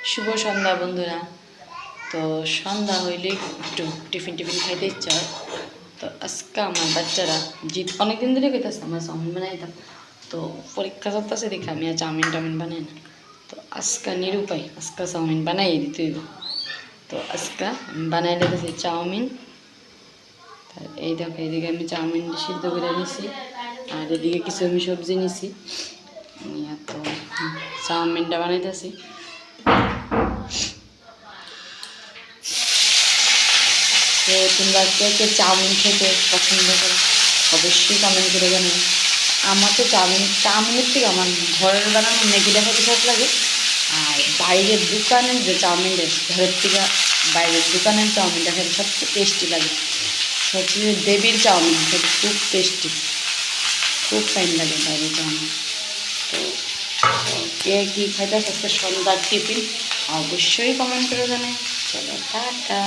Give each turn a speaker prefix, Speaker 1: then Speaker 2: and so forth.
Speaker 1: শুভ সন্ধ্যা বন্ধুরা। তো সন্ধ্যা হইলে একটু টিফিন খাইতে ইচ্ছা হয়। তো আজকে আমার বাচ্চারা জিদ অনেকদিন ধরে কইতাছে আমরা চাউমিন বানাইতাম। তো পরীক্ষা চলতেছে দেখে আমি আর চাউমিন বানাই না। তো আজকে নিরুপায়, আজকে চাউমিন বানাই দিতে হইব। তো আজকে আমি বানাই দিতেছি চাউমিন। এই দেখো, এদিকে আমি চাউমিন সিদ্ধ করে নিছি, আর এদিকে কিছু আমি সবজি নিছি। তো চাউমিনটা বানাইতেছি। তো তোমরা কে কে চাউমিন খেতে পছন্দ করো অবশ্যই কমেন্ট করে জানাবে। আমার তো চাউমিনের থেকে আমার ঘরের বানানো ম্যাগিটা খেতে সব লাগে। আর বাইরের দোকানের যে চাউমিনটা, ঘরের থেকে বাইরের দোকানের চাউমিনটা খেতে সবচেয়ে টেস্টি লাগে। সবচেয়ে দেবীর চাউমিন খেতে খুব টেস্টি, খুব ফাইন লাগে বাইরের চাউমিন। তো কে কী খাইতে আজকে সন্ধ্যার টিফিন অবশ্যই কমেন্ট করে জানাই। চলো টাটা।